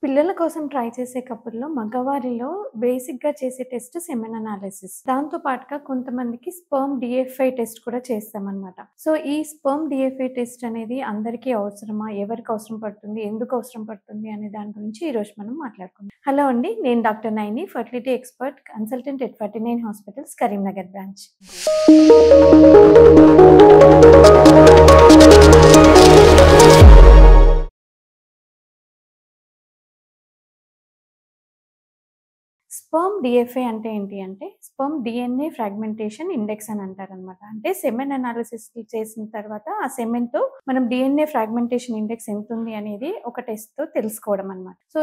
పిల్లల కోసం ట్రై చేసే కపుల్‌లో మగవారిలో బేసిక్‌గా చేసే టెస్ట్ సెమెన్ అనాలిసిస్. దాంతో పాటుగా కొంతమందికి స్పెర్మ్ డీఎఫ్ఐ టెస్ట్ కూడా చేస్తామనమాట. సో, ఈ స్పెర్మ్ డీఎఫ్ఐ టెస్ట్ అనేది అందరికీ అవసరమా? ఎవరికి అవసరం పడుతుంది? ఎందుకు అవసరం పడుతుంది? అనే దాని గురించి ఈరోజు మనం మాట్లాడుకుందాం. హలో అండి. నేను doctor Naini, fertility expert, consultant at 49 hospitals, Karimnagar branch. Sperm DFI అంటే ఏంటి అంటే, స్పెర్మ్ డీఎన్ఏ ఫ్రాగ్మెంటేషన్ ఇండెక్స్ అని అంటారనమాట. అంటే సెమెన్ అనాలిసిస్ చేసిన తర్వాత ఆ సెమెన్‌తో మనం డీఎన్ఏ ఫ్రాగ్మెంటేషన్ ఇండెక్స్ ఎంతుంది అనేది ఒక టెస్ట్‌తో తెలుసుకోవడం అనమాట. సో,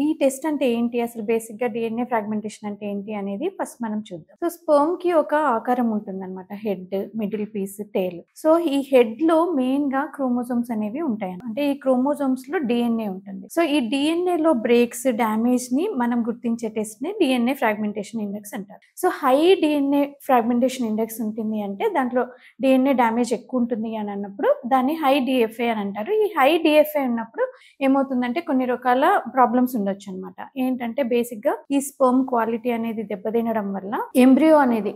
ఈ టెస్ట్ అంటే ఏంటి? అసలు బేసిక్‌గా డీఎన్ఏ ఫ్రాగ్మెంటేషన్ అంటే ఏంటి అనేది ఫస్ట్ మనం చూద్దాం. సో, స్పెర్మ్‌కి ఒక ఆకారం ఉంటుందనమాట. Head, middle piece, tail. So, ఈ హెడ్‌లో మెయిన్‌గా క్రోమోజోమ్స్ అనేవి ఉంటాయి. అంటే ఈ క్రోమోజోమ్స్‌లో డీఎన్ఏ ఉంటుంది. సో, ఈ డీఎన్ఏలో బ్రేక్స్, డ్యామేజ్‌ని మనం గుర్తించే టెస్ట్‌ని డీఎన్ఏ ఫ్రాగ్మెంటేషన్ ఇండెక్స్ అంటారు. So, high DNA fragmentation index ఉంటుంది అంటే దాంట్లో డీఎన్ఏ డ్యామేజ్ ఎక్కువ ఉంటుంది అని అన్నప్పుడు దాన్ని హై డీఎఫ్ఐ అని అంటారు. ఈ హై డీఎఫ్ఐ ఉన్నప్పుడు ఏమవుతుందంటే కొన్ని రకాల ప్రాబ్లమ్స్ ఉండొచ్చనమాట. ఏంటంటే బేసిక్‌గా ఈ స్పెర్మ్ క్వాలిటీ అనేది దెబ్బతినడం వల్ల ఎంబ్రియో అనేది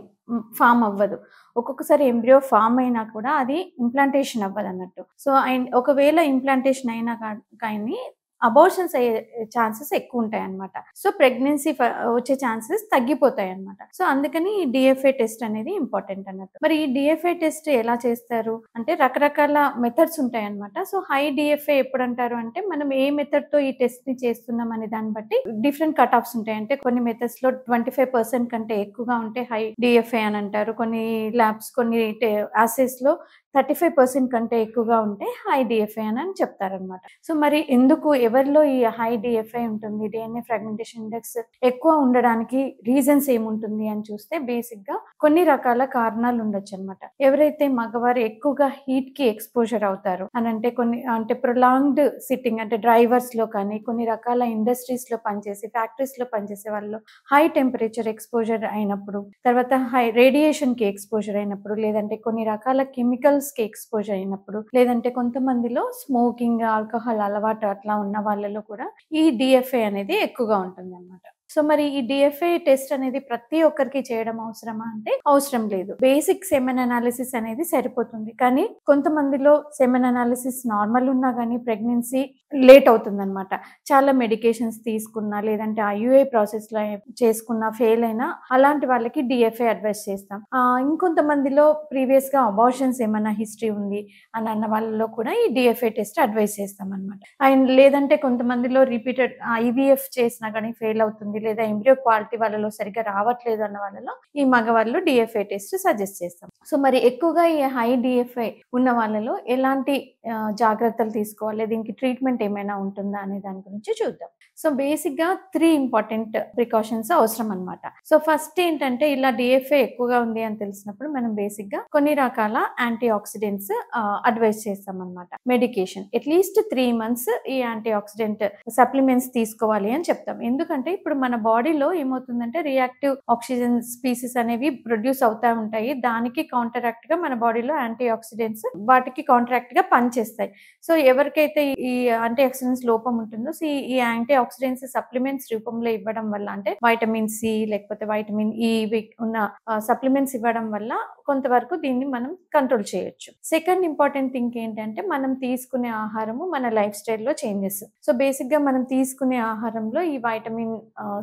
ఫార్మ్ అవ్వదు. ఒక్కొక్కసారి ఎంబ్రియో ఫార్మ్ అయినా కూడా అది ఇంప్లాంటేషన్ అవ్వదన్నట్టు. సో, ఒకవేళ ఇంప్లాంటేషన్ అయినా కానీ అబార్షన్స్ అయ్యే ఛాన్సెస్ ఎక్కువుంటాయన్నమాట. సో, ప్రెగ్నెన్సీ వచ్చే ఛాన్సెస్ తగ్గిపోతాయన్నమాట. సో, అందుకని ఈ డీఎఫ్ఐ టెస్ట్ అనేది ఇంపార్టెంట్ అన్నట్టు. మరి ఈ డీఎఫ్ఐ టెస్ట్ ఎలా చేస్తారు? అంటే రకరకాల మెథడ్స్ ఉంటాయన్నమాట. సో, హై డీఎఫ్ఐ ఎప్పుడంటారు అంటే మనం ఏ మెథడ్‌తో ఈ టెస్ట్‌ని చేస్తున్నాం అనే దాన్ని బట్టి డిఫరెంట్ కట్ ఆఫ్స్ ఉంటాయి. అంటే కొన్ని మెథడ్స్‌లో 25% కంటే ఎక్కువగా ఉంటే హై డీఎఫ్ఐ అని అంటారు. కొన్ని ల్యాబ్స్ కొన్ని అసెస్‌లో 35% కంటే ఎక్కువగా ఉంటే హై డీఎఫ్ఐ అని చెప్తారనమాట. సో, మరి ఎందుకు ఎవరిలో ఈ హై డీఎఫ్ఐ ఉంటుంది? డీఎన్ఏ ఫ్రాగ్మెంటేషన్ ఇండెక్స్ ఎక్కువ ఉండడానికి రీజన్స్ ఏముంటుంది అని చూస్తే బేసిక్‌గా కొన్ని రకాల కారణాలు ఉండొచ్చనమాట. ఎవరైతే మగవారు ఎక్కువగా హీట్‌కి ఎక్స్‌పోజర్ అవుతారో అంటే ప్రొలాంగ్డ్ సిట్టింగ్ అంటే డ్రైవర్స్‌లో కానీ కొన్ని రకాల ఇండస్ట్రీస్‌లో పనిచేసి ఫ్యాక్టరీస్‌లో పనిచేసే వాళ్ళలో హై టెంపరేచర్ ఎక్స్‌పోజర్ అయినప్పుడు, తర్వాత హై రేడియేషన్‌కి ఎక్స్‌పోజర్ అయినప్పుడు, లేదంటే కొన్ని రకాల కెమికల్స్‌కి ఎక్స్‌పోజర్ అయినప్పుడు, లేదంటే కొంతమందిలో స్మోకింగ్, ఆల్కహాల్ అలవాటు అట్లా ఉన్న వాళ్ళలో కూడా ఈ డీఎఫ్ఐ అనేది ఎక్కువగా ఉంటుందన్నమాట. సో, మరి ఈ డీఎఫ్ఐ టెస్ట్ అనేది ప్రతి ఒక్కరికి చేయడం అవసరమా అంటే అవసరం లేదు. బేసిక్ సెమెన్ అనాలిసిస్ అనేది సరిపోతుంది. కానీ కొంతమందిలో సెమెన్ అనాలిసిస్ నార్మల్ ఉన్నా గానీ ప్రెగ్నెన్సీ లేట్ అవుతుందన్నమాట. చాలా మెడికేషన్స్ తీసుకున్నా, లేదంటే ఐయుఐ ప్రాసెస్‌లో చేసుకున్నా, ఫెయిల్ అయినా అలాంటి వాళ్ళకి డీఎఫ్ఐ అడ్వైస్ చేస్తాం. ఇంకొంతమందిలో ప్రీవియస్‌గా అబార్షన్స్ ఏమన్నా హిస్టరీ ఉంది అని అన్న వాళ్ళలో కూడా ఈ డీఎఫ్ఐ టెస్ట్ అడ్వైస్ చేస్తామన్నమాట. అండ్ లేదంటే కొంతమందిలో రిపీటెడ్ ఐవీఎఫ్ చేసినా గానీ ఫెయిల్ అవుతుంది, లేదా ఎంబ్రియో క్వాలిటీ వాళ్ళలో సరిగ్గా రావట్లేదు అన్న వాళ్ళలో ఈ మగవాళ్ళు డీఎఫ్ఐ టెస్ట్ సజెస్ట్ చేస్తాం. సో, మరి ఎక్కువగా ఈ హై డీఎఫ్ఐ ఉన్న వాళ్ళలో ఎలాంటి జాగ్రత్తలు తీసుకోవాలి? దీనికి ట్రీట్మెంట్ ఏమైనా ఉంటుందా అనే దాని గురించి చూద్దాం. సో, బేసిక్‌గా 3 ఇంపార్టెంట్ ప్రికాషన్స్ అవసరం అన్నమాట. సో, ఫస్ట్ ఏంటంటే ఇలా డీఎఫ్ఐ ఎక్కువగా ఉంది అని తెలిసినప్పుడు మనం బేసిక్‌గా కొన్ని రకాల యాంటీ ఆక్సిడెంట్స్ అడ్వైస్ చేస్తామన్నమాట. మెడికేషన్ అట్‌లీస్ట్ 3 మంత్స్ ఈ యాంటీ ఆక్సిడెంట్ సప్లిమెంట్స్ తీసుకోవాలి అని చెప్తాం. ఎందుకంటే ఇప్పుడు మన బాడీలో ఏమవుతుందంటే రియాక్టివ్ ఆక్సిజన్ స్పీసీస్ అనేవి ప్రొడ్యూస్ అవుతా ఉంటాయి. దానికి కౌంటరాక్ట్‌గా మన బాడీలో యాంటీ ఆక్సిడెంట్స్ వాటికి కౌంటరాక్ట్‌గా పనిచేస్తాయి. సో, ఎవరికైతే ఈ యాంటీ ఆక్సిడెంట్స్ లోపం ఉంటుందో ఈ యాంటీ ఆక్సిడెంట్స్ సప్లిమెంట్స్ రూపంలో ఇవ్వడం వల్ల అంటే వైటమిన్ సి లేకపోతే వైటమిన్ ఈ ఉన్న సప్లిమెంట్స్ ఇవ్వడం వల్ల కొంతవరకు దీన్ని మనం కంట్రోల్ చేయొచ్చు. సెకండ్ ఇంపార్టెంట్ థింగ్ ఏంటంటే మనం తీసుకునే ఆహారము మన లైఫ్ స్టైల్‌లో చేంజెస్. సో, బేసిక్‌గా మనం తీసుకునే ఆహారంలో ఈ వైటమిన్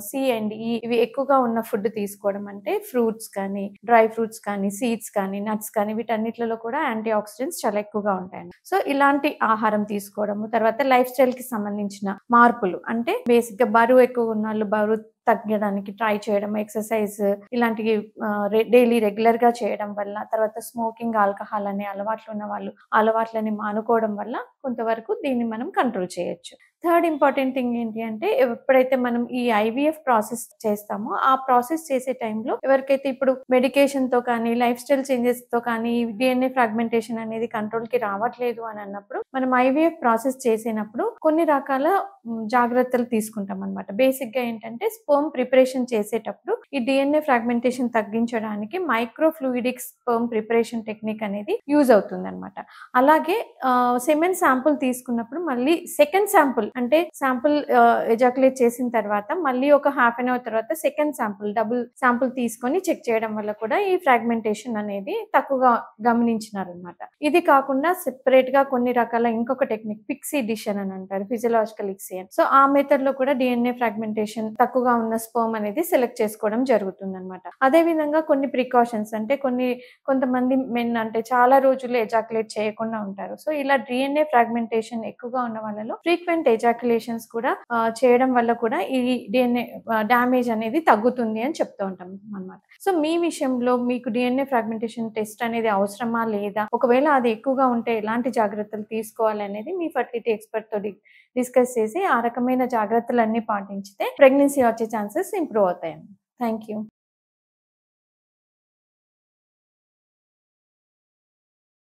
సి అండ్ ఈ ఇవి ఎక్కువగా ఉన్న ఫుడ్ తీసుకోవడం అంటే ఫ్రూట్స్ కానీ, డ్రై ఫ్రూట్స్ కానీ, సీడ్స్ కానీ, నట్స్ కానీ వీటన్నిటిలో కూడా యాంటీ ఆక్సిడెంట్స్ చాలా ఎక్కువగా ఉంటాయండి. సో, ఇలాంటి ఆహారం తీసుకోవడము, తర్వాత లైఫ్ స్టైల్‌కి సంబంధించిన మార్పులు అంటే బేసిక్‌గా బరువు ఎక్కువ ఉన్నోళ్ళు బరువు తగ్గడానికి ట్రై చేయడం, ఎక్సర్సైజ్ ఇలాంటివి డైలీ రెగ్యులర్‌గా చేయడం వల్ల, తర్వాత స్మోకింగ్, ఆల్కహాల్ అనే అలవాట్లు ఉన్న వాళ్ళు అలవాట్లని మానుకోవడం వల్ల కొంతవరకు దీన్ని మనం కంట్రోల్ చేయొచ్చు. థర్డ్ ఇంపార్టెంట్ థింగ్ ఏంటి అంటే ఎప్పుడైతే మనం ఈ ఐవీఎఫ్ ప్రాసెస్ చేస్తామో ఆ ప్రాసెస్ చేసే టైంలో ఎవరికైతే ఇప్పుడు మెడికేషన్‌తో కానీ, లైఫ్ స్టైల్ చేంజెస్‌తో కానీ డీఎన్ఏ ఫ్రాగ్మెంటేషన్ అనేది కంట్రోల్‌కి రావట్లేదు అని అన్నప్పుడు మనం ఐవీఎఫ్ ప్రాసెస్ చేసేటప్పుడు కొన్ని రకాల జాగ్రత్తలు తీసుకుంటామన్నమాట. బేసిక్‌గా ఏంటంటే స్పెర్మ్ ప్రిపరేషన్ చేసేటప్పుడు ఈ DNA ఫ్రాగ్మెంటేషన్ తగ్గించడానికి micro fluidic sperm preparation technique అనేది యూజ్ అవుతుందన్నమాట. అలాగే సెమెన్ శాంపుల్ తీసుకున్నప్పుడు మళ్ళీ సెకండ్ శాంపుల్ అంటే శాంపుల్ ఎజాక్యులేట్ చేసిన తర్వాత మళ్ళీ ఒక హాఫ్ అన్ అవర్ తర్వాత సెకండ్ శాంపుల్ డబుల్ శాంపుల్ తీసుకొని చెక్ చేయడం వల్ల కూడా ఈ ఫ్రాగ్మెంటేషన్ అనేది తక్కువగా గమనించినారనమాట. ఇది కాకుండా సెపరేట్ గా కొన్ని రకాల ఇంకొక టెక్నిక్ పిక్సీ డిషన్ అని అంటారు, ఫిజియలాజికల్ ఇక్సియన్. సో ఆ మెథడ్ లో కూడా DNA ఫ్రాగ్మెంటేషన్ తక్కువగా ఉన్న స్పెర్మ్ అనేది సెలెక్ట్ చేసుకోవడం జరుగుతుంది అనమాట. అదే విధంగా కొన్ని ప్రికాషన్స్ అంటే కొంతమంది మెన్ అంటే చాలా రోజులు ఎజాక్యులేట్ చేయకుండా ఉంటారు. సో ఇలా DNA ఫ్రాగ్మెంటేషన్ ఎక్కువగా ఉన్న వాళ్ళలో ఫ్రీక్వెంట్ ఎజాక్యులేషన్స్ కూడా చేయడం వల్ల కూడా ఈ DNA డ్యామేజ్ అనేది తగ్గుతుంది అని చెప్తూ ఉంటాం అనమాట. సో మీ విషయంలో మీకు DNA ఫ్రాగ్మెంటేషన్ టెస్ట్ అనేది అవసరమా లేదా, ఒకవేళ అది ఎక్కువగా ఉంటే ఎలాంటి జాగ్రత్తలు తీసుకోవాలి అనేది మీ ఫర్టిలిటీ ఎక్స్పర్ట్ తో డిస్కస్ చేసి ఆ రకమైన జాగ్రత్తలన్నీ పాటించితే ప్రెగ్నెన్సీ వచ్చే ఛాన్సెస్ ఇంప్రూవ్ అవుతాయండి. Thank you.